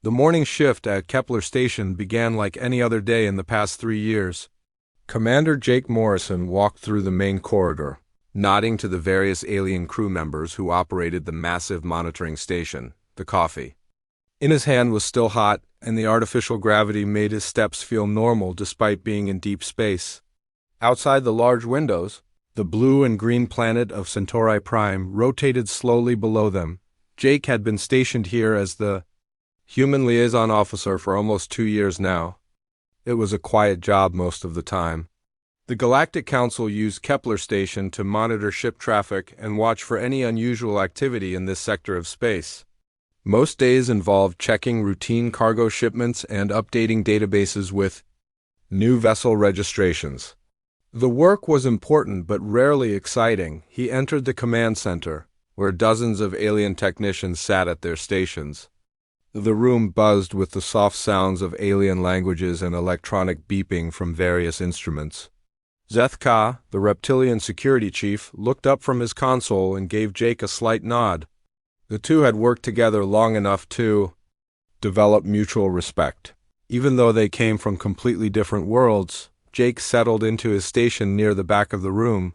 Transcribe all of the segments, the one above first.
The morning shift at Kepler Station began like any other day in the past 3 years. Commander Jake Morrison walked through the main corridor, nodding to the various alien crew members who operated the massive monitoring station, the coffee. In his hand was still hot, and the artificial gravity made his steps feel normal despite being in deep space. Outside the large windows, the blue and green planet of Centauri Prime rotated slowly below them. Jake had been stationed here as the human liaison officer for almost 2 years now. It was a quiet job most of the time. The Galactic Council used Kepler Station to monitor ship traffic and watch for any unusual activity in this sector of space. Most days involved checking routine cargo shipments and updating databases with new vessel registrations. The work was important but rarely exciting. He entered the command center, where dozens of alien technicians sat at their stations. The room buzzed with the soft sounds of alien languages and electronic beeping from various instruments. Zethka, the reptilian security chief, looked up from his console and gave Jake a slight nod. The two had worked together long enough to develop mutual respect. Even though they came from completely different worlds, Jake settled into his station near the back of the room.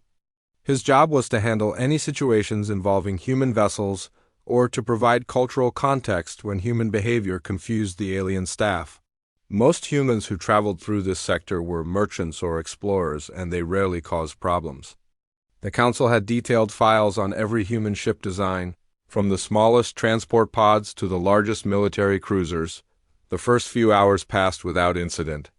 His job was to handle any situations involving human vessels or to provide cultural context when human behavior confused the alien staff. Most humans who traveled through this sector were merchants or explorers, and they rarely caused problems. The Council had detailed files on every human ship design, from the smallest transport pods to the largest military cruisers. The first few hours passed without incident.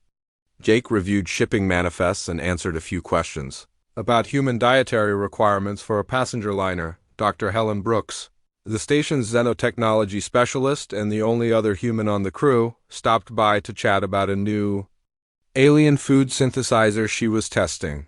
Jake reviewed shipping manifests and answered a few questions about human dietary requirements for a passenger liner. Dr. Helen Brooks, the station's xenotechnology specialist and the only other human on the crew, stopped by to chat about a new alien food synthesizer she was testing.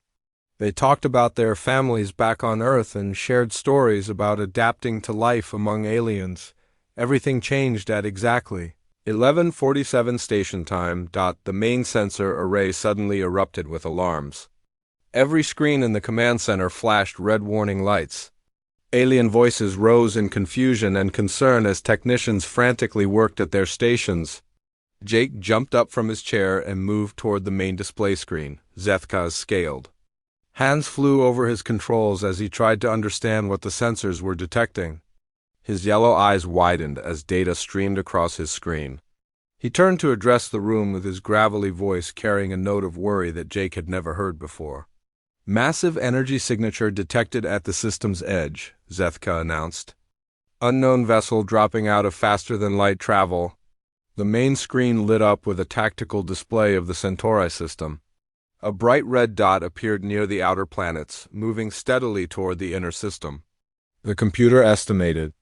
They talked about their families back on Earth and shared stories about adapting to life among aliens. Everything changed at exactly 11:47 station time. The main sensor array suddenly erupted with alarms. Every screen in the command center flashed red warning lights. Alien voices rose in confusion and concern as technicians frantically worked at their stations. Jake jumped up from his chair and moved toward the main display screen. Zethka's scaled. Hands flew over his controls as he tried to understand what the sensors were detecting. His yellow eyes widened as data streamed across his screen. He turned to address the room with his gravelly voice carrying a note of worry that Jake had never heard before. Massive energy signature detected at the system's edge, Zethka announced. Unknown vessel dropping out of faster-than-light travel. The main screen lit up with a tactical display of the Centauri system. A bright red dot appeared near the outer planets, moving steadily toward the inner system. The computer estimated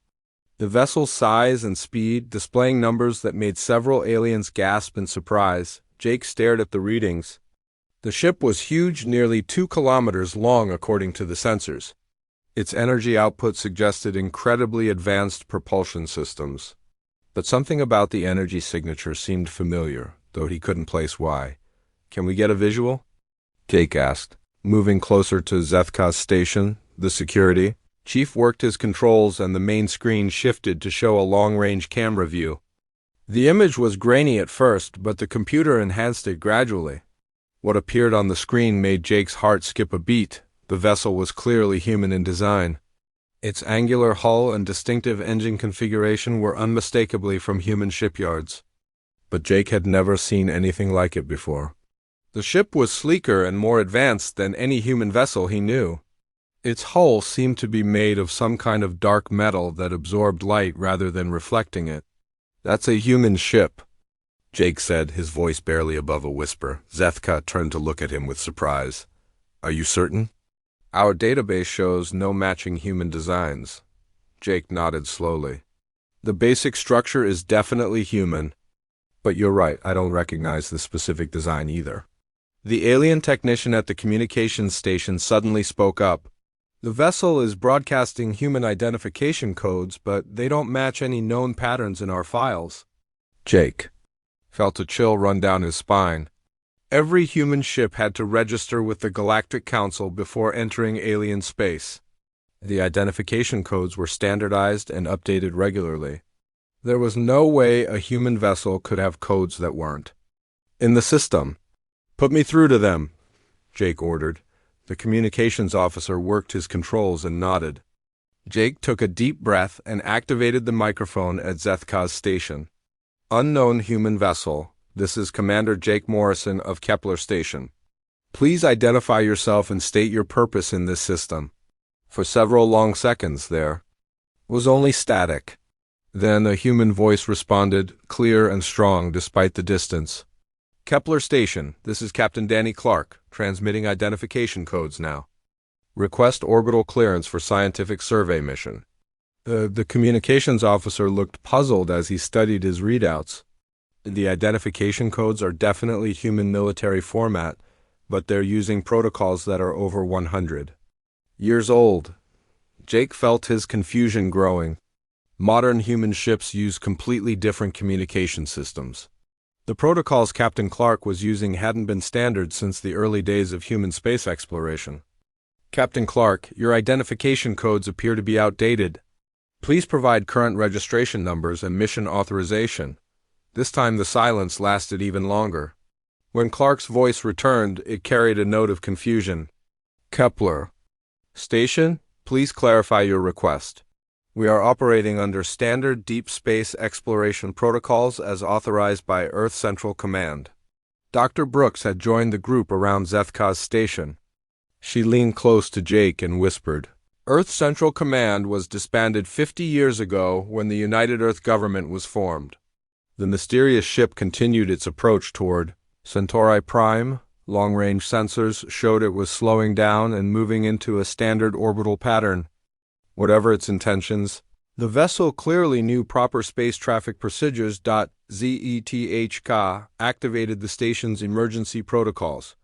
the vessel's size and speed, displaying numbers that made several aliens gasp in surprise. Jake stared at the readings. The ship was huge, nearly 2 kilometers long according to the sensors. Its energy output suggested incredibly advanced propulsion systems. But something about the energy signature seemed familiar, though he couldn't place why. "Can we get a visual?" Jake asked, moving closer to Zethka's station. The security chief worked his controls and the main screen shifted to show a long-range camera view. The image was grainy at first, but the computer enhanced it gradually. What appeared on the screen made Jake's heart skip a beat. The vessel was clearly human in design. Its angular hull and distinctive engine configuration were unmistakably from human shipyards. But Jake had never seen anything like it before. The ship was sleeker and more advanced than any human vessel he knew. Its hull seemed to be made of some kind of dark metal that absorbed light rather than reflecting it. "That's a human ship," Jake said, his voice barely above a whisper. Zethka turned to look at him with surprise. "Are you certain?" "Our database shows no matching human designs." Jake nodded slowly. "The basic structure is definitely human. But you're right, I don't recognize the specific design either." The alien technician at the communications station suddenly spoke up. "The vessel is broadcasting human identification codes, but they don't match any known patterns in our files." Jake felt a chill run down his spine. Every human ship had to register with the Galactic Council before entering alien space. The identification codes were standardized and updated regularly. There was no way a human vessel could have codes that weren't in the system. "Put me through to them," Jake ordered. The communications officer worked his controls and nodded. Jake took a deep breath and activated the microphone at Zethka's station. "Unknown human vessel, this is Commander Jake Morrison of Kepler Station. Please identify yourself and state your purpose in this system." For several long seconds there was only static. Then a human voice responded, clear and strong despite the distance. "Kepler Station, this is Captain Danny Clark, transmitting identification codes now. Request orbital clearance for scientific survey mission." The communications officer looked puzzled as he studied his readouts. The identification codes are definitely human military format, but they're using protocols that are over 100 years old. Jake felt his confusion growing. Modern human ships use completely different communication systems. The protocols Captain Clark was using hadn't been standard since the early days of human space exploration. "Captain Clark, your identification codes appear to be outdated. Please provide current registration numbers and mission authorization." This time the silence lasted even longer. When Clark's voice returned, it carried a note of confusion. "Kepler Station, please clarify your request. We are operating under standard deep space exploration protocols as authorized by Earth Central Command." Dr. Brooks had joined the group around Zethka's station. She leaned close to Jake and whispered, "Earth Central Command was disbanded 50 years ago when the United Earth Government was formed." The mysterious ship continued its approach toward Centauri Prime. Long-range sensors showed it was slowing down and moving into a standard orbital pattern. Whatever its intentions, the vessel clearly knew proper space traffic procedures. Zethk activated the station's emergency protocols.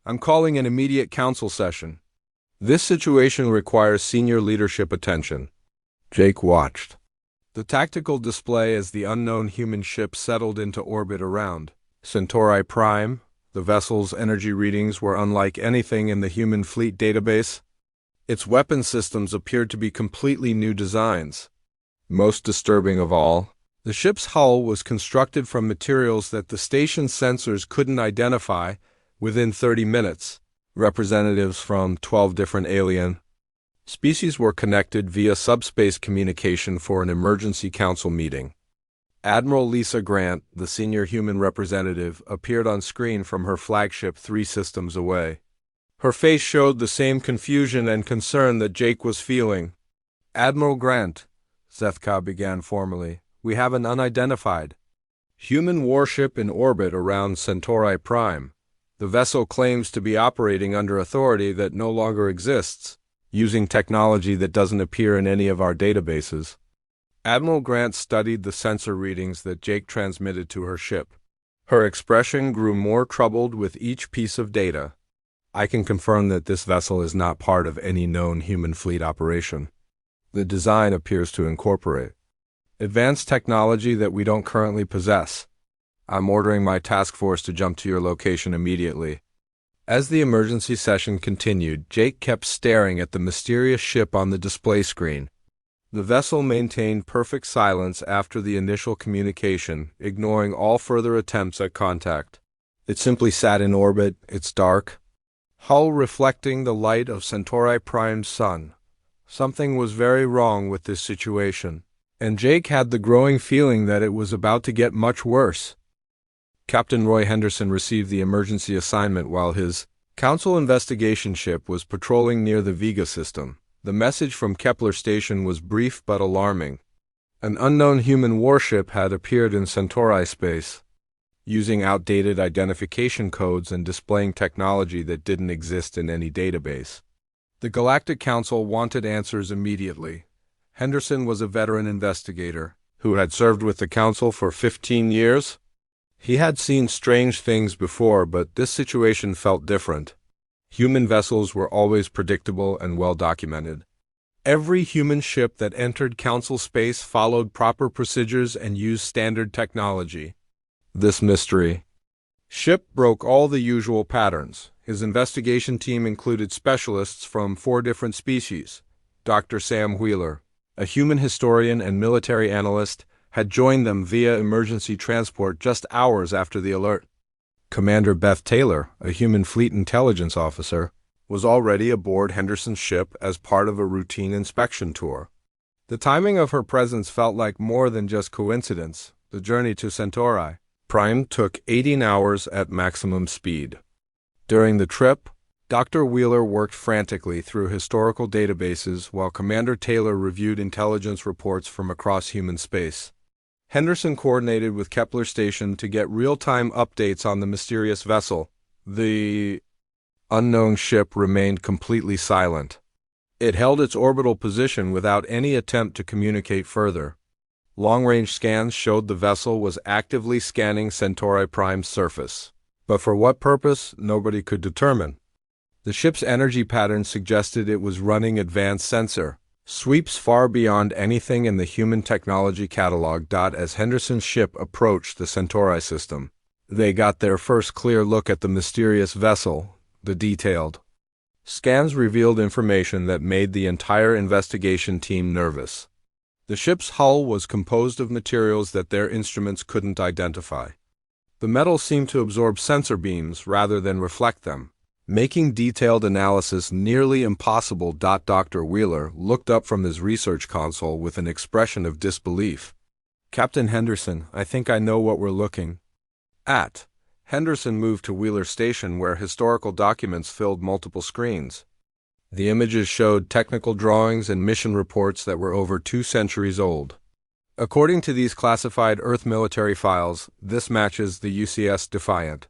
"I'm calling an immediate council session. This situation requires senior leadership attention." Jake watched the tactical display as the unknown human ship settled into orbit around Centauri Prime. The vessel's energy readings were unlike anything in the human fleet database. Its weapon systems appeared to be completely new designs. Most disturbing of all, the ship's hull was constructed from materials that the station's sensors couldn't identify within 30 minutes. Representatives from 12 different alien species were connected via subspace communication for an emergency council meeting. Admiral Lisa Grant, the senior human representative, appeared on screen from her flagship 3 systems away. Her face showed the same confusion and concern that Jake was feeling. "Admiral Grant," Zethka began formally, "we have an unidentified human warship in orbit around Centauri Prime. The vessel claims to be operating under authority that no longer exists, using technology that doesn't appear in any of our databases." Admiral Grant studied the sensor readings that Jake transmitted to her ship. Her expression grew more troubled with each piece of data. "I can confirm that this vessel is not part of any known human fleet operation. The design appears to incorporate advanced technology that we don't currently possess. I'm ordering my task force to jump to your location immediately." As the emergency session continued, Jake kept staring at the mysterious ship on the display screen. The vessel maintained perfect silence after the initial communication, ignoring all further attempts at contact. It simply sat in orbit, its dark hull reflecting the light of Centauri Prime's sun. Something was very wrong with this situation, and Jake had the growing feeling that it was about to get much worse. Captain Roy Henderson received the emergency assignment while his council investigation ship was patrolling near the Vega system. The message from Kepler Station was brief but alarming. An unknown human warship had appeared in Centauri space, using outdated identification codes and displaying technology that didn't exist in any database. The Galactic Council wanted answers immediately. Henderson was a veteran investigator who had served with the Council for 15 years. He had seen strange things before, but this situation felt different. Human vessels were always predictable and well documented. Every human ship that entered Council space followed proper procedures and used standard technology. This mystery ship broke all the usual patterns. His investigation team included specialists from 4 different species. Dr. Sam Wheeler, a human historian and military analyst, had joined them via emergency transport just hours after the alert. Commander Beth Taylor, a human fleet intelligence officer, was already aboard Henderson's ship as part of a routine inspection tour. The timing of her presence felt like more than just coincidence. The journey to Centauri Prime took 18 hours at maximum speed. During the trip, Dr. Wheeler worked frantically through historical databases while Commander Taylor reviewed intelligence reports from across human space. Henderson coordinated with Kepler Station to get real-time updates on the mysterious vessel. The unknown ship remained completely silent. It held its orbital position without any attempt to communicate further. Long-range scans showed the vessel was actively scanning Centauri Prime's surface. But for what purpose, nobody could determine. The ship's energy pattern suggested it was running advanced sensor sweeps far beyond anything in the human technology catalog. As Henderson's ship approached the Centauri system, they got their first clear look at the mysterious vessel. The detailed scans revealed information that made the entire investigation team nervous. The ship's hull was composed of materials that their instruments couldn't identify. The metal seemed to absorb sensor beams rather than reflect them, making detailed analysis nearly impossible. Dr. Wheeler looked up from his research console with an expression of disbelief. "Captain Henderson, I think I know what we're looking at." Henderson moved to Wheeler Station where historical documents filled multiple screens. The images showed technical drawings and mission reports that were over 2 centuries old. According to these classified Earth military files, this matches the UCS Defiant.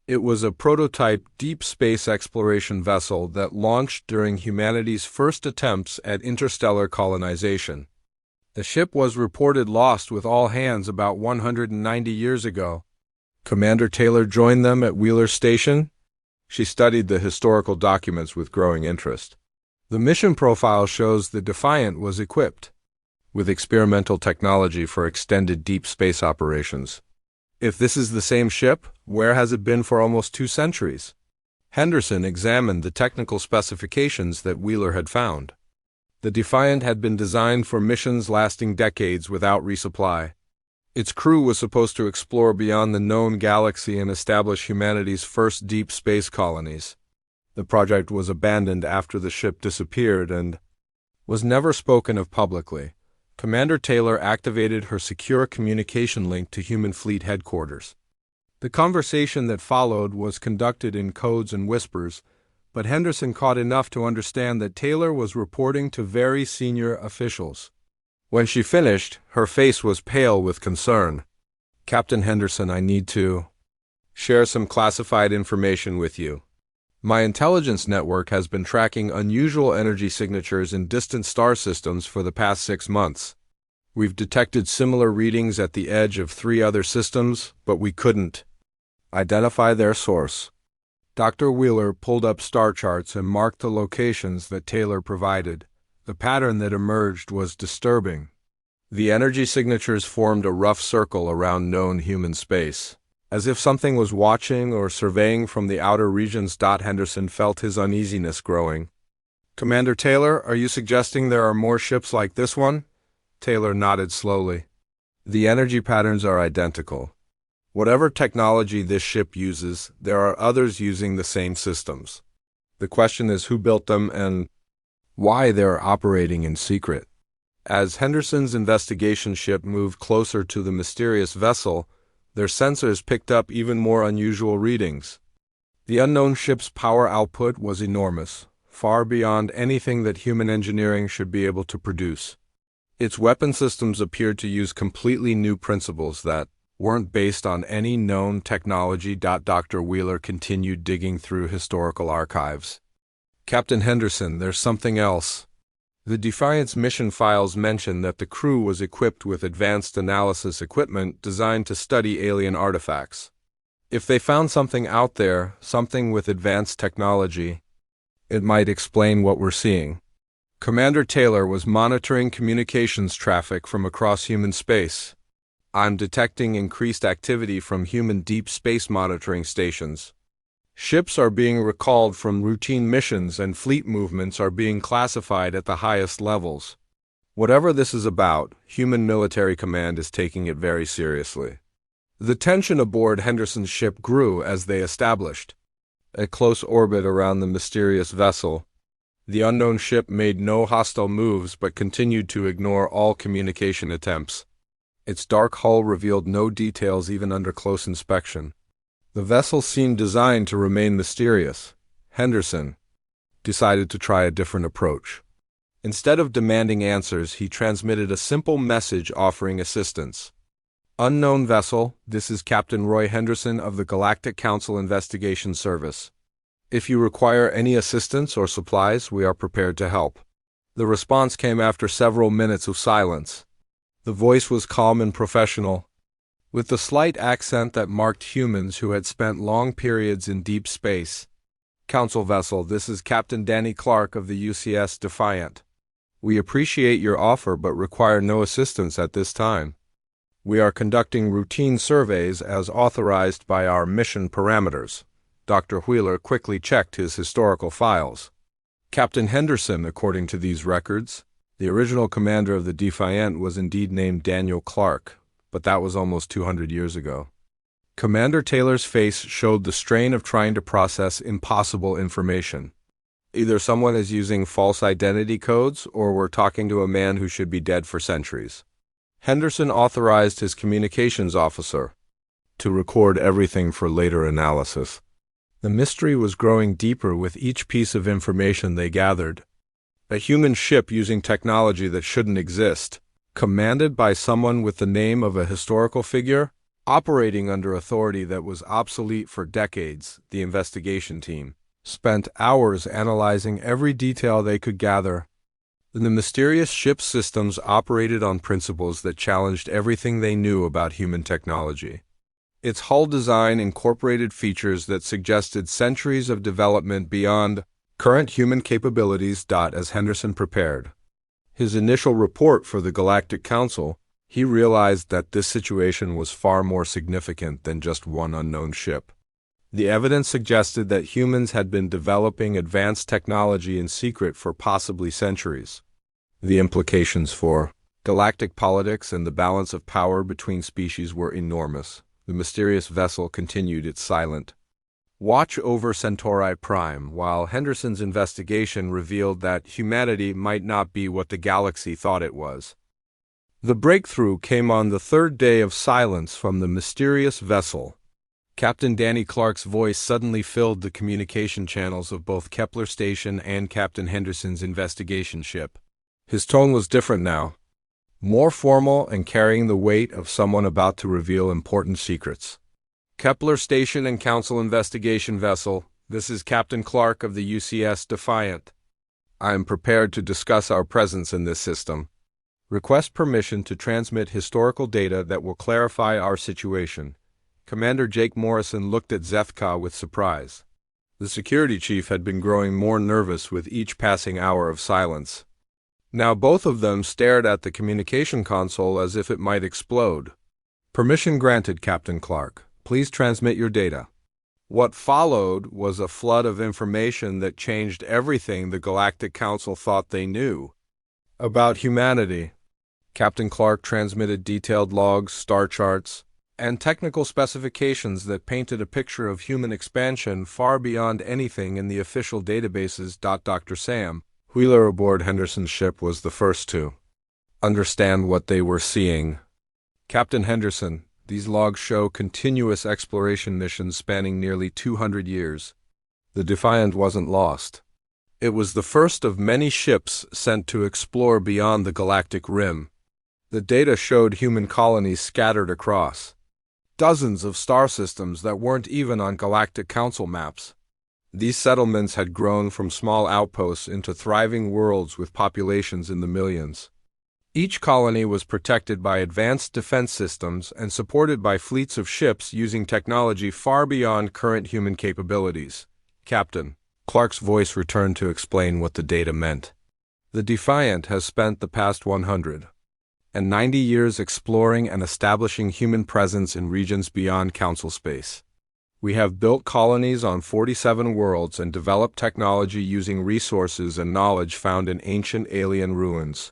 It was a prototype deep space exploration vessel that launched during humanity's first attempts at interstellar colonization. The ship was reported lost with all hands about 190 years ago. Commander Taylor joined them at Wheeler Station. She studied the historical documents with growing interest. The mission profile shows the Defiant was equipped with experimental technology for extended deep space operations. If this is the same ship, where has it been for almost 2 centuries? Henderson examined the technical specifications that Wheeler had found. The Defiant had been designed for missions lasting decades without resupply. Its crew was supposed to explore beyond the known galaxy and establish humanity's first deep space colonies. The project was abandoned after the ship disappeared and was never spoken of publicly. Commander Taylor activated her secure communication link to Human Fleet Headquarters. The conversation that followed was conducted in codes and whispers, but Henderson caught enough to understand that Taylor was reporting to very senior officials. When she finished, her face was pale with concern. "Captain Henderson, I need to share some classified information with you. My intelligence network has been tracking unusual energy signatures in distant star systems for the past 6 months. We've detected similar readings at the edge of 3 other systems, but we couldn't identify their source." Dr. Wheeler pulled up star charts and marked the locations that Taylor provided. The pattern that emerged was disturbing. The energy signatures formed a rough circle around known human space, as if something was watching or surveying from the outer regions. Henderson felt his uneasiness growing. "Commander Taylor, are you suggesting there are more ships like this one?" Taylor nodded slowly. "The energy patterns are identical. Whatever technology this ship uses, there are others using the same systems. The question is who built them and why they're operating in secret." As Henderson's investigation ship moved closer to the mysterious vessel, their sensors picked up even more unusual readings. The unknown ship's power output was enormous, far beyond anything that human engineering should be able to produce. Its weapon systems appeared to use completely new principles that weren't based on any known technology. Dr. Wheeler continued digging through historical archives. "Captain Henderson, there's something else." The Defiant's mission files mention that the crew was equipped with advanced analysis equipment designed to study alien artifacts. If they found something out there, something with advanced technology, it might explain what we're seeing. Commander Taylor was monitoring communications traffic from across human space. "I'm detecting increased activity from human deep space monitoring stations. Ships are being recalled from routine missions and fleet movements are being classified at the highest levels. Whatever this is about, human military command is taking it very seriously. The tension aboard Henderson's ship grew as they established a close orbit around the mysterious vessel. The unknown ship made no hostile moves but continued to ignore all communication attempts. Its dark hull revealed no details even under close inspection. The vessel seemed designed to remain mysterious. Henderson decided to try a different approach. Instead of demanding answers, he transmitted a simple message offering assistance. Unknown vessel, this is Captain Roy Henderson of the Galactic Council Investigation Service. If you require any assistance or supplies, we are prepared to help. The response came after several minutes of silence. The voice was calm and professional, with the slight accent that marked humans who had spent long periods in deep space. Council vessel, this is Captain Danny Clark of the UCS Defiant. We appreciate your offer but require no assistance at this time. We are conducting routine surveys as authorized by our mission parameters. Dr. Wheeler quickly checked his historical files. Captain Henderson, according to these records, the original commander of the Defiant was indeed named Daniel Clark, but that was almost 200 years ago. Commander Taylor's face showed the strain of trying to process impossible information. Either someone is using false identity codes, or we're talking to a man who should be dead for centuries. Henderson authorized his communications officer to record everything for later analysis. The mystery was growing deeper with each piece of information they gathered. A human ship using technology that shouldn't exist, commanded by someone with the name of a historical figure, operating under authority that was obsolete for decades. The investigation team spent hours analyzing every detail they could gather. The mysterious ship's systems operated on principles that challenged everything they knew about human technology. Its hull design incorporated features that suggested centuries of development beyond current human capabilities. As Henderson prepared his initial report for the Galactic Council, he realized that this situation was far more significant than just one unknown ship. The evidence suggested that humans had been developing advanced technology in secret for possibly centuries. The implications for galactic politics and the balance of power between species were enormous. The mysterious vessel continued its silent watch over Centauri Prime, while Henderson's investigation revealed that humanity might not be what the galaxy thought it was. The breakthrough came on the third day of silence from the mysterious vessel. Captain Danny Clark's voice suddenly filled the communication channels of both Kepler Station and Captain Henderson's investigation ship. His tone was different now, more formal and carrying the weight of someone about to reveal important secrets. Kepler Station and Council Investigation Vessel, this is Captain Clark of the UCS Defiant. I am prepared to discuss our presence in this system. Request permission to transmit historical data that will clarify our situation. Commander Jake Morrison looked at Zethka with surprise. The security chief had been growing more nervous with each passing hour of silence. Now both of them stared at the communication console as if it might explode. Permission granted, Captain Clark. Please transmit your data. What followed was a flood of information that changed everything the Galactic Council thought they knew about humanity. Captain Clark transmitted detailed logs, star charts, and technical specifications that painted a picture of human expansion far beyond anything in the official databases. Dr. Sam Wheeler aboard Henderson's ship was the first to understand what they were seeing. Captain Henderson, these logs show continuous exploration missions spanning nearly 200 years. The Defiant wasn't lost. It was the first of many ships sent to explore beyond the galactic rim. The data showed human colonies scattered across dozens of star systems that weren't even on Galactic Council maps. These settlements had grown from small outposts into thriving worlds with populations in the millions. Each colony was protected by advanced defense systems and supported by fleets of ships using technology far beyond current human capabilities. Captain Clark's voice returned to explain what the data meant. The Defiant has spent the past 190 years exploring and establishing human presence in regions beyond Council space. We have built colonies on 47 worlds and developed technology using resources and knowledge found in ancient alien ruins.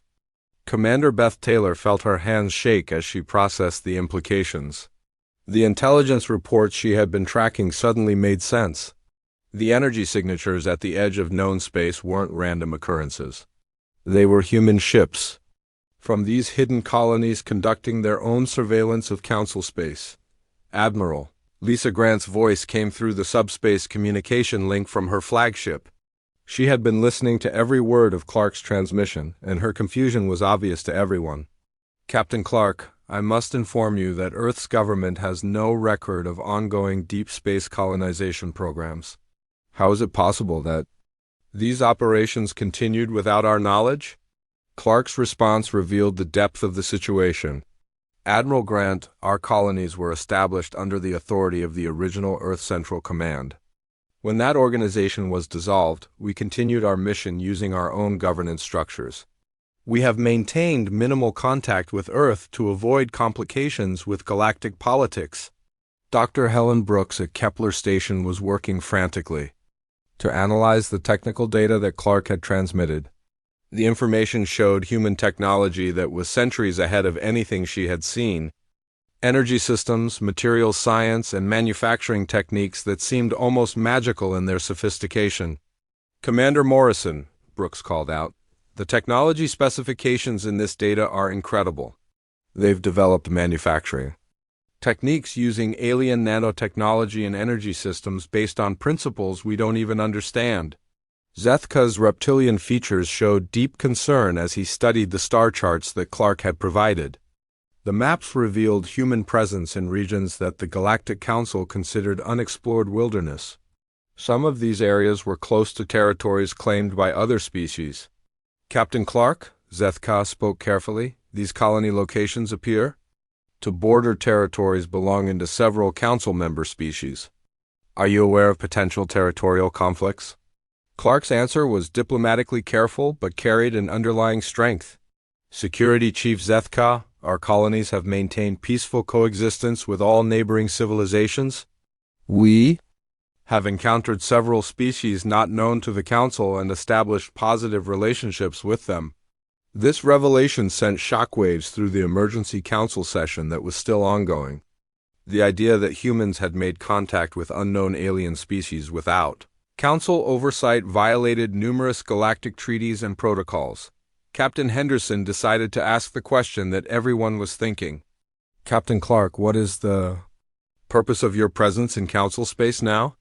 Commander Beth Taylor felt her hands shake as she processed the implications. The intelligence reports she had been tracking suddenly made sense. The energy signatures at the edge of known space weren't random occurrences. They were human ships, from these hidden colonies conducting their own surveillance of Council space. Admiral Lisa Grant's voice came through the subspace communication link from her flagship. She had been listening to every word of Clark's transmission, and her confusion was obvious to everyone. Captain Clark, I must inform you that Earth's government has no record of ongoing deep space colonization programs. How is it possible that these operations continued without our knowledge? Clark's response revealed the depth of the situation. Admiral Grant, our colonies were established under the authority of the original Earth Central Command. When that organization was dissolved, we continued our mission using our own governance structures. We have maintained minimal contact with Earth to avoid complications with galactic politics. Dr. Helen Brooks at Kepler Station was working frantically to analyze the technical data that Clark had transmitted. The information showed human technology that was centuries ahead of anything she had seen. Energy systems, materials science, and manufacturing techniques that seemed almost magical in their sophistication. Commander Morrison, Brooks called out, the technology specifications in this data are incredible. They've developed manufacturing techniques using alien nanotechnology and energy systems based on principles we don't even understand. Zethka's reptilian features showed deep concern as he studied the star charts that Clark had provided. The maps revealed human presence in regions that the Galactic Council considered unexplored wilderness. Some of these areas were close to territories claimed by other species. Captain Clark, Zethka spoke carefully, these colony locations appear to border territories belonging to several Council member species. Are you aware of potential territorial conflicts? Clark's answer was diplomatically careful but carried an underlying strength. Security Chief Zethka, our colonies have maintained peaceful coexistence with all neighboring civilizations. We have encountered several species not known to the Council and established positive relationships with them. This revelation sent shockwaves through the emergency council session that was still ongoing. The idea that humans had made contact with unknown alien species without Council oversight violated numerous galactic treaties and protocols. Captain Henderson decided to ask the question that everyone was thinking. Captain Clark, what is the purpose of your presence in Council space now?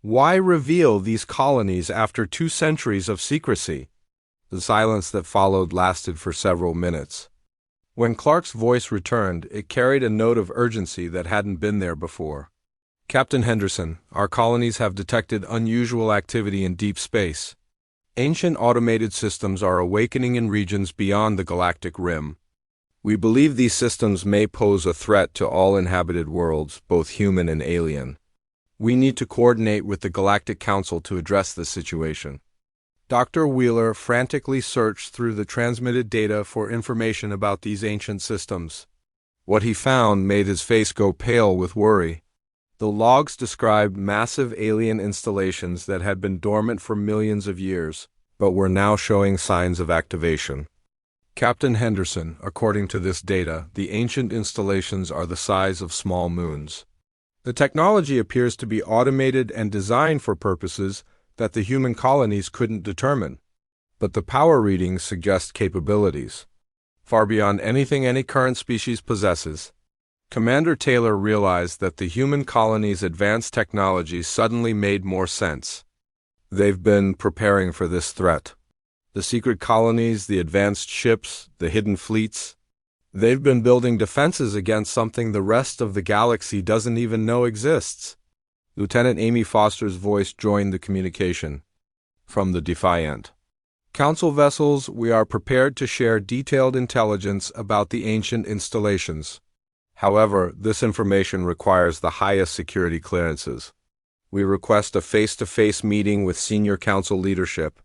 Why reveal these colonies after 2 centuries of secrecy? The silence that followed lasted for several minutes. When Clark's voice returned, it carried a note of urgency that hadn't been there before. Captain Henderson, our colonies have detected unusual activity in deep space. Ancient automated systems are awakening in regions beyond the galactic rim. We believe these systems may pose a threat to all inhabited worlds, both human and alien. We need to coordinate with the Galactic Council to address this situation. Dr. Wheeler frantically searched through the transmitted data for information about these ancient systems. What he found made his face go pale with worry. The logs described massive alien installations that had been dormant for millions of years, but were now showing signs of activation. Captain Henderson, according to this data, the ancient installations are the size of small moons. The technology appears to be automated and designed for purposes that the human colonies couldn't determine, but the power readings suggest capabilities far beyond anything any current species possesses. Commander Taylor realized that the human colonies' advanced technology suddenly made more sense. They've been preparing for this threat. The secret colonies, the advanced ships, the hidden fleets. They've been building defenses against something the rest of the galaxy doesn't even know exists. Lieutenant Amy Foster's voice joined the communication from the Defiant. Council vessels, we are prepared to share detailed intelligence about the ancient installations. However, this information requires the highest security clearances. We request a face-to-face meeting with senior Council leadership.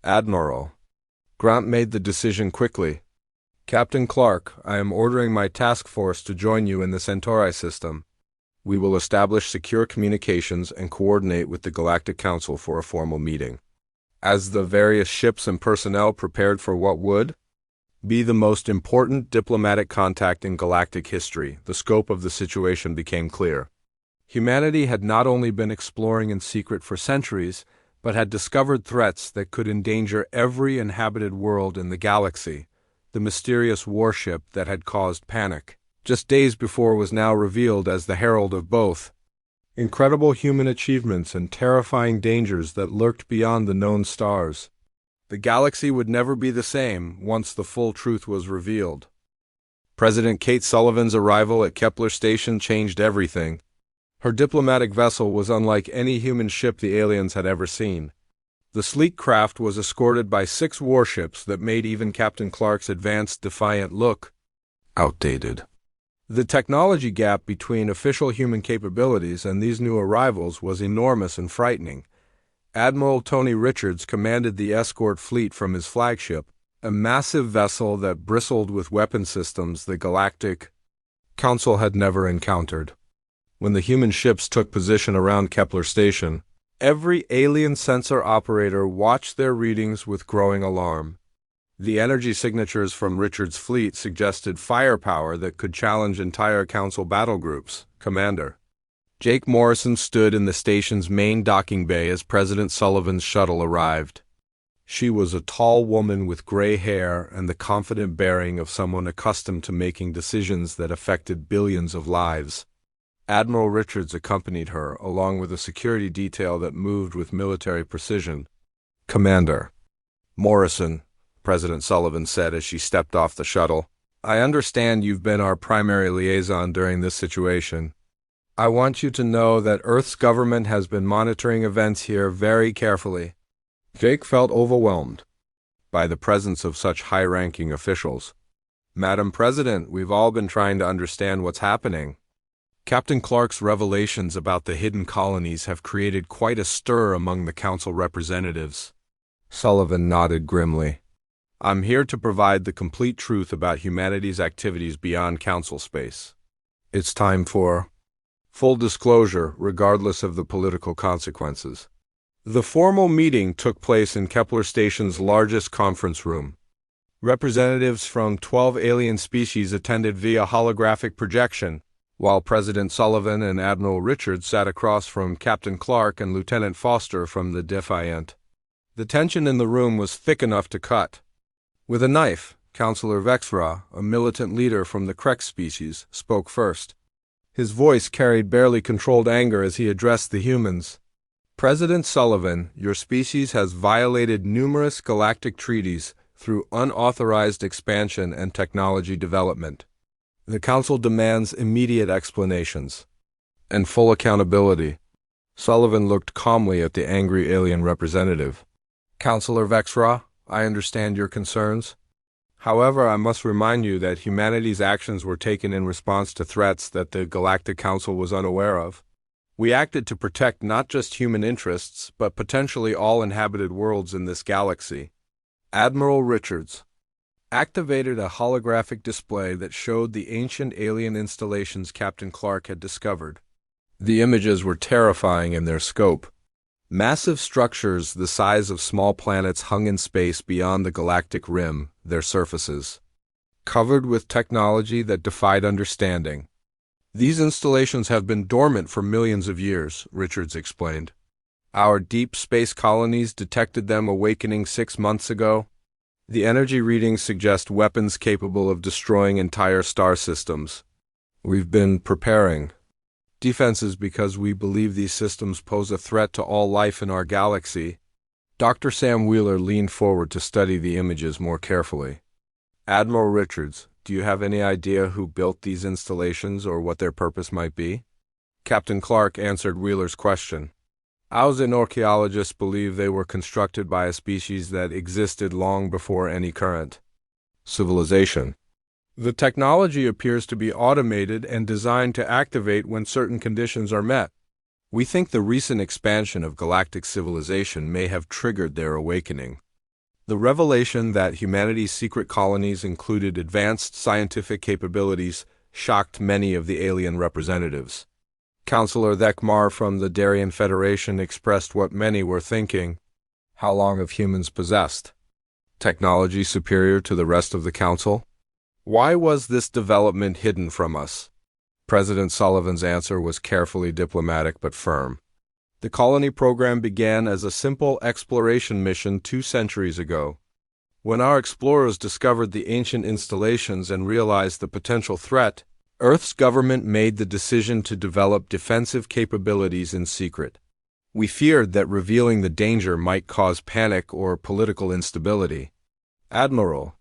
Admiral Grant made the decision quickly. Captain Clark, I am ordering my task force to join you in the Centauri system. We will establish secure communications and coordinate with the Galactic Council for a formal meeting. As the various ships and personnel prepared for what would be the most important diplomatic contact in galactic history. The scope of the situation became clear. Humanity had not only been exploring in secret for centuries, but had discovered threats that could endanger every inhabited world in the galaxy. The mysterious warship that had caused panic, just days before, was now revealed as the herald of both incredible human achievements and terrifying dangers that lurked beyond the known stars. The galaxy would never be the same once the full truth was revealed. President Kate Sullivan's arrival at Kepler Station changed everything. Her diplomatic vessel was unlike any human ship the aliens had ever seen. The sleek craft was escorted by 6 warships that made even Captain Clark's advanced, defiant look outdated. The technology gap between official human capabilities and these new arrivals was enormous and frightening. Admiral Tony Richards commanded the escort fleet from his flagship, a massive vessel that bristled with weapon systems the Galactic Council had never encountered. When the human ships took position around Kepler Station, every alien sensor operator watched their readings with growing alarm. The energy signatures from Richards' fleet suggested firepower that could challenge entire Council battle groups. Commander Jake Morrison stood in the station's main docking bay as President Sullivan's shuttle arrived. She was a tall woman with gray hair and the confident bearing of someone accustomed to making decisions that affected billions of lives. Admiral Richards accompanied her, along with a security detail that moved with military precision. Commander Morrison, President Sullivan said as she stepped off the shuttle, I understand you've been our primary liaison during this situation. I want you to know that Earth's government has been monitoring events here very carefully. Jake felt overwhelmed by the presence of such high-ranking officials. Madam President, we've all been trying to understand what's happening. Captain Clark's revelations about the hidden colonies have created quite a stir among the Council representatives. Sullivan nodded grimly. I'm here to provide the complete truth about humanity's activities beyond Council space. It's time for full disclosure, regardless of the political consequences. The formal meeting took place in Kepler Station's largest conference room. Representatives from 12 alien species attended via holographic projection, while President Sullivan and Admiral Richards sat across from Captain Clark and Lieutenant Foster from the Defiant. The tension in the room was thick enough to cut. With a knife, Councillor Vexra, a militant leader from the Krex species, spoke first. His voice carried barely controlled anger as he addressed the humans. President Sullivan, your species has violated numerous galactic treaties through unauthorized expansion and technology development. The Council demands immediate explanations and full accountability. Sullivan looked calmly at the angry alien representative. Councillor Vexra, I understand your concerns. However, I must remind you that humanity's actions were taken in response to threats that the Galactic Council was unaware of. We acted to protect not just human interests, but potentially all inhabited worlds in this galaxy. Admiral Richards activated a holographic display that showed the ancient alien installations Captain Clark had discovered. The images were terrifying in their scope. Massive structures the size of small planets hung in space beyond the galactic rim, their surfaces covered with technology that defied understanding. These installations have been dormant for millions of years, Richards explained. Our deep space colonies detected them awakening 6 months ago. The energy readings suggest weapons capable of destroying entire star systems. We've been preparing defenses because we believe these systems pose a threat to all life in our galaxy. Dr. Sam Wheeler leaned forward to study the images more carefully. Admiral Richards, do you have any idea who built these installations or what their purpose might be? Captain Clark answered Wheeler's question. Ausen archaeologists believe they were constructed by a species that existed long before any current civilization. The technology appears to be automated and designed to activate when certain conditions are met. We think the recent expansion of galactic civilization may have triggered their awakening. The revelation that humanity's secret colonies included advanced scientific capabilities shocked many of the alien representatives. Councillor Thekmar from the Darien Federation expressed what many were thinking. How long have humans possessed Technology superior to the rest of the Council? Why was this development hidden from us? President Sullivan's answer was carefully diplomatic but firm. The colony program began as a simple exploration mission 2 centuries ago. When our explorers discovered the ancient installations and realized the potential threat, Earth's government made the decision to develop defensive capabilities in secret. We feared that revealing the danger might cause panic or political instability. Admiral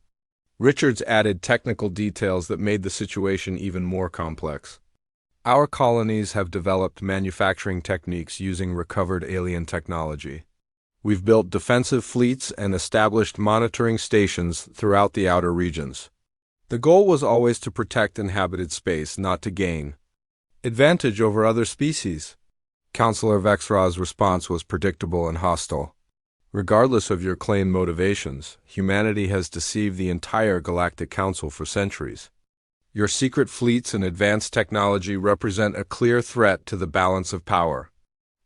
Richards added technical details that made the situation even more complex. Our colonies have developed manufacturing techniques using recovered alien technology. We've built defensive fleets and established monitoring stations throughout the outer regions. The goal was always to protect inhabited space, not to gain advantage over other species. Counselor Vexra's response was predictable and hostile. Regardless of your claimed motivations, humanity has deceived the entire Galactic Council for centuries. Your secret fleets and advanced technology represent a clear threat to the balance of power.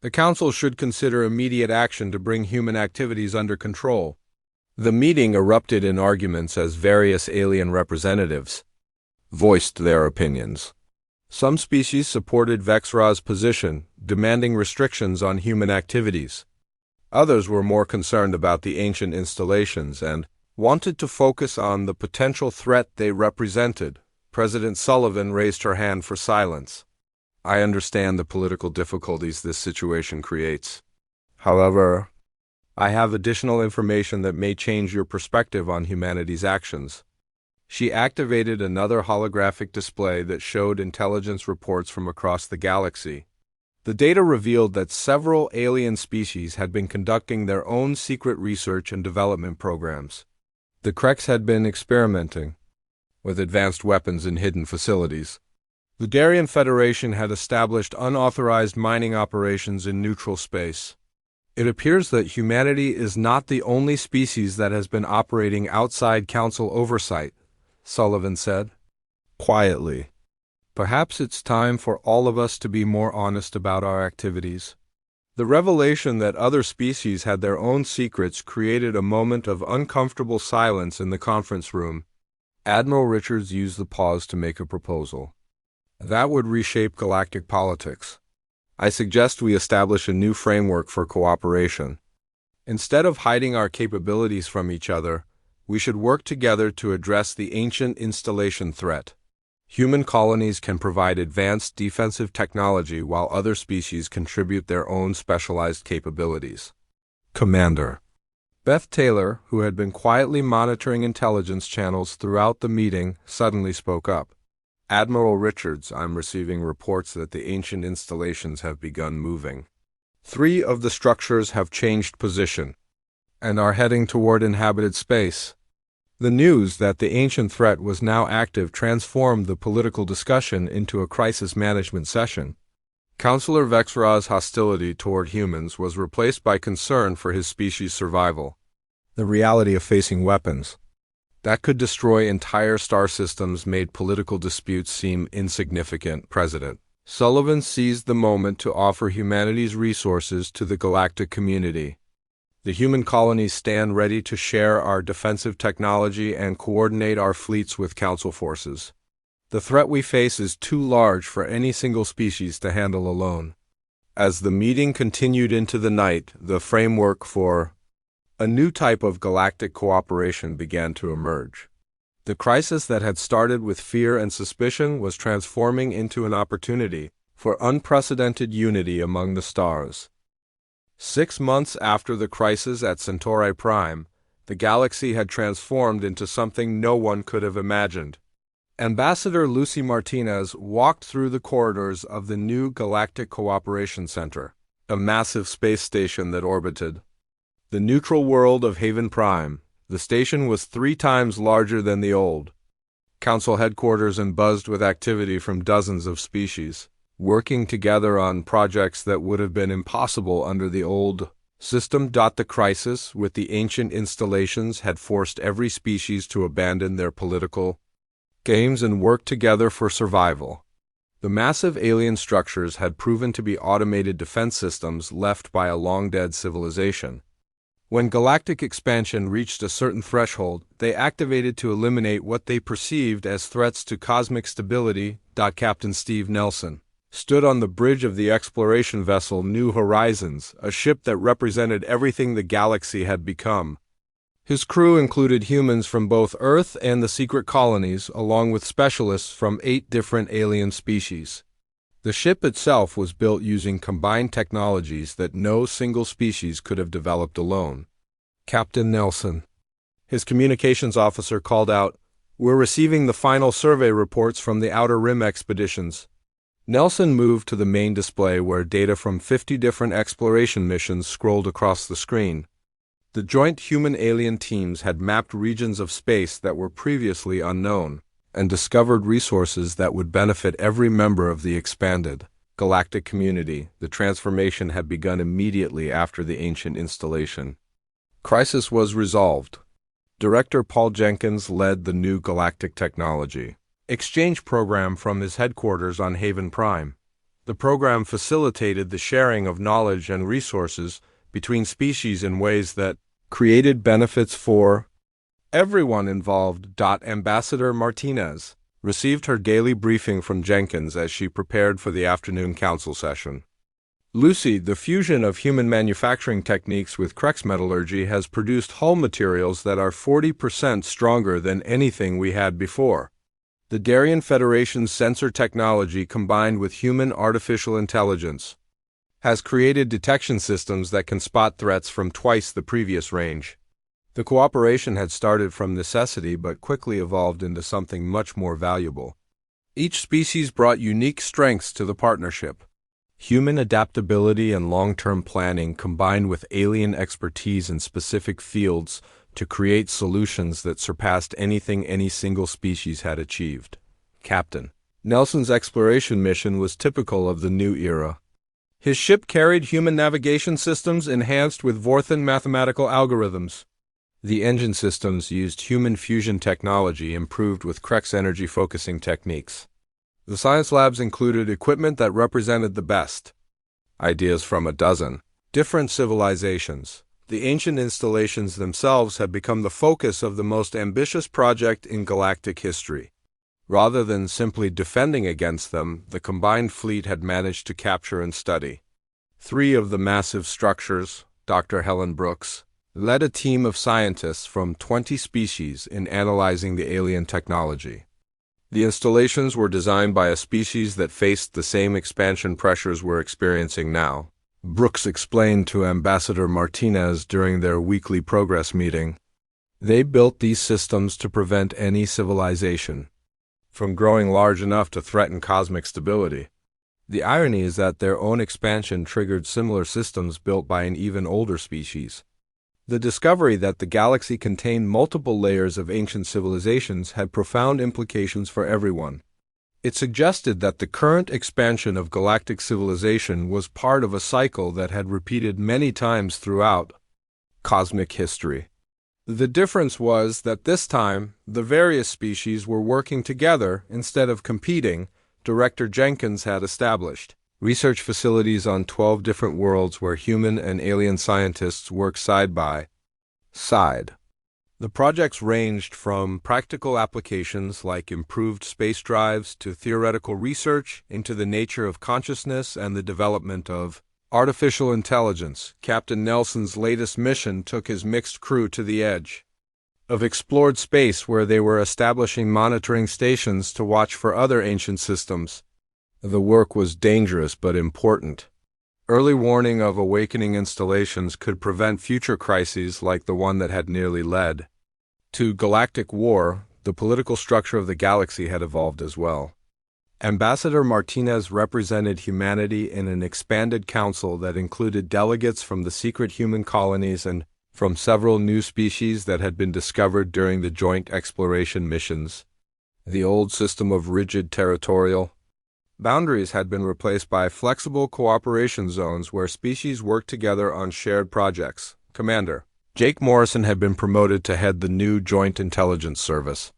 The Council should consider immediate action to bring human activities under control. The meeting erupted in arguments as various alien representatives voiced their opinions. Some species supported Vexra's position, demanding restrictions on human activities. Others were more concerned about the ancient installations and wanted to focus on the potential threat they represented. President Sullivan raised her hand for silence. I understand the political difficulties this situation creates. However, I have additional information that may change your perspective on humanity's actions. She activated another holographic display that showed intelligence reports from across the galaxy. The data revealed that several alien species had been conducting their own secret research and development programs. The Krex had been experimenting with advanced weapons in hidden facilities. The Darien Federation had established unauthorized mining operations in neutral space. It appears that humanity is not the only species that has been operating outside Council oversight, Sullivan said, quietly. Perhaps it's time for all of us to be more honest about our activities. The revelation that other species had their own secrets created a moment of uncomfortable silence in the conference room. Admiral Richards used the pause to make a proposal. That would reshape galactic politics. I suggest we establish a new framework for cooperation. Instead of hiding our capabilities from each other, we should work together to address the ancient installation threat. Human colonies can provide advanced defensive technology while other species contribute their own specialized capabilities. Commander Beth Taylor, who had been quietly monitoring intelligence channels throughout the meeting, suddenly spoke up. Admiral Richards, I'm receiving reports that the ancient installations have begun moving. 3 of the structures have changed position and are heading toward inhabited space. The news that the ancient threat was now active transformed the political discussion into a crisis management session. Counselor Vexra's hostility toward humans was replaced by concern for his species' survival. The reality of facing weapons that could destroy entire star systems made political disputes seem insignificant. President Sullivan seized the moment to offer humanity's resources to the galactic community. The human colonies stand ready to share our defensive technology and coordinate our fleets with Council forces. The threat we face is too large for any single species to handle alone. As the meeting continued into the night, the framework for a new type of galactic cooperation began to emerge. The crisis that had started with fear and suspicion was transforming into an opportunity for unprecedented unity among the stars. 6 months after the crisis at Centauri Prime, the galaxy had transformed into something no one could have imagined. Ambassador Lucy Martinez walked through the corridors of the new Galactic Cooperation Center, a massive space station that orbited the neutral world of Haven Prime. The station was 3 times larger than the old Council headquarters and buzzed with activity from dozens of species, working together on projects that would have been impossible under the old system. The crisis with the ancient installations had forced every species to abandon their political games and work together for survival. The massive alien structures had proven to be automated defense systems left by a long-dead civilization. When galactic expansion reached a certain threshold, they activated to eliminate what they perceived as threats to cosmic stability. Captain Steve Nelson stood on the bridge of the exploration vessel New Horizons, a ship that represented everything the galaxy had become. His crew included humans from both Earth and the secret colonies, along with specialists from 8 different alien species. The ship itself was built using combined technologies that no single species could have developed alone. Captain Nelson. His communications officer called out, "We're receiving the final survey reports from the Outer Rim expeditions." Nelson moved to the main display where data from 50 different exploration missions scrolled across the screen. The joint human-alien teams had mapped regions of space that were previously unknown, and discovered resources that would benefit every member of the expanded galactic community. The transformation had begun immediately after the ancient installation. Crisis was resolved. Director Paul Jenkins led the new galactic technology exchange program from his headquarters on Haven Prime. The program facilitated the sharing of knowledge and resources between species in ways that created benefits for everyone involved. Ambassador Martinez received her daily briefing from Jenkins as she prepared for the afternoon council session. Lucy, the fusion of human manufacturing techniques with Crex metallurgy has produced hull materials that are 40% stronger than anything we had before. The Darien Federation's sensor technology combined with human artificial intelligence has created detection systems that can spot threats from twice the previous range. The cooperation had started from necessity but quickly evolved into something much more valuable. Each species brought unique strengths to the partnership. Human adaptability and long-term planning combined with alien expertise in specific fields to create solutions that surpassed anything any single species had achieved. Captain Nelson's exploration mission was typical of the new era. His ship carried human navigation systems enhanced with Vorthan mathematical algorithms. The engine systems used human fusion technology improved with Crex energy focusing techniques. The science labs included equipment that represented the best ideas from a dozen different civilizations. The ancient installations themselves had become the focus of the most ambitious project in galactic history. Rather than simply defending against them, the combined fleet had managed to capture and study 3 of the massive structures. Dr. Helen Brooks led a team of scientists from 20 species in analyzing the alien technology. The installations were designed by a species that faced the same expansion pressures we're experiencing now. Brooks explained to Ambassador Martinez during their weekly progress meeting. They built these systems to prevent any civilization from growing large enough to threaten cosmic stability. The irony is that their own expansion triggered similar systems built by an even older species. The discovery that the galaxy contained multiple layers of ancient civilizations had profound implications for everyone. It suggested that the current expansion of galactic civilization was part of a cycle that had repeated many times throughout cosmic history. The difference was that this time, the various species were working together instead of competing. Director Jenkins had established research facilities on 12 different worlds where human and alien scientists work side by side. The projects ranged from practical applications like improved space drives to theoretical research into the nature of consciousness and the development of artificial intelligence. Captain Nelson's latest mission took his mixed crew to the edge of explored space where they were establishing monitoring stations to watch for other ancient systems. The work was dangerous but important. Early warning of awakening installations could prevent future crises like the one that had nearly led to galactic war. The political structure of the galaxy had evolved as well. Ambassador Martinez represented humanity in an expanded council that included delegates from the secret human colonies and from several new species that had been discovered during the joint exploration missions. The old system of rigid territorial boundaries had been replaced by flexible cooperation zones where species worked together on shared projects. Commander Jake Morrison had been promoted to head the new Joint Intelligence Service.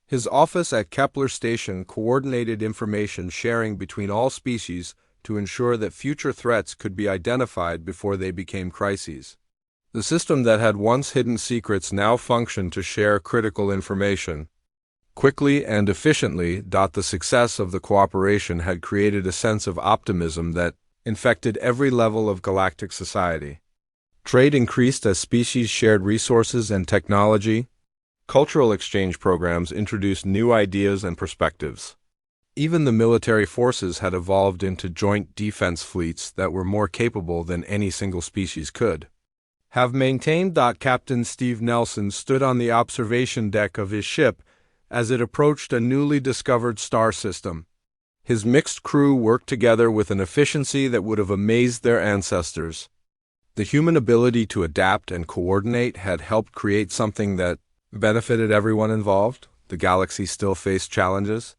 His office at Kepler Station coordinated information sharing between all species to ensure that future threats could be identified before they became crises. The system that had once hidden secrets now functioned to share critical information quickly and efficiently. The success of the cooperation had created a sense of optimism that infected every level of galactic society. Trade increased as species shared resources and technology. Cultural exchange programs introduced new ideas and perspectives. Even the military forces had evolved into joint defense fleets that were more capable than any single species could have maintained. Captain Steve Nelson stood on the observation deck of his ship as it approached a newly discovered star system. His mixed crew worked together with an efficiency that would have amazed their ancestors. The human ability to adapt and coordinate had helped create something that benefited everyone involved. The galaxy still faced challenges.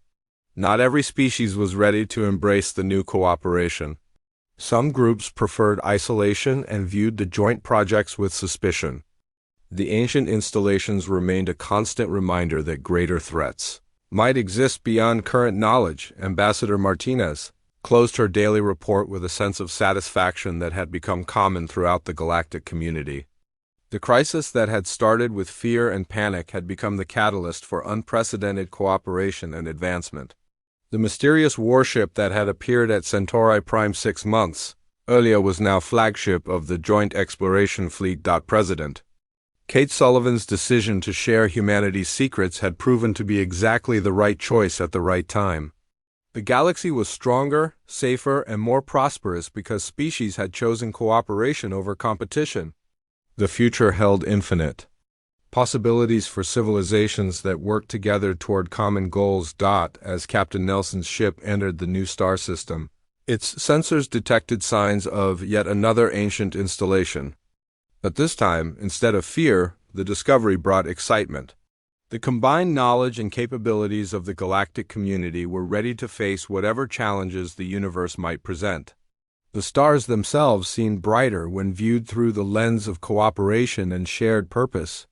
Not every species was ready to embrace the new cooperation. Some groups preferred isolation and viewed the joint projects with suspicion. The ancient installations remained a constant reminder that greater threats might exist beyond current knowledge. Ambassador Martinez closed her daily report with a sense of satisfaction that had become common throughout the galactic community. The crisis that had started with fear and panic had become the catalyst for unprecedented cooperation and advancement. The mysterious warship that had appeared at Centauri Prime 6 months earlier was now flagship of the Joint Exploration Fleet. President Kate Sullivan's decision to share humanity's secrets had proven to be exactly the right choice at the right time. The galaxy was stronger, safer, and more prosperous because species had chosen cooperation over competition. The future held infinite possibilities for civilizations that worked together toward common goals. As Captain Nelson's ship entered the new star system, its sensors detected signs of yet another ancient installation. But this time, instead of fear, the discovery brought excitement. The combined knowledge and capabilities of the galactic community were ready to face whatever challenges the universe might present. The stars themselves seemed brighter when viewed through the lens of cooperation and shared purpose.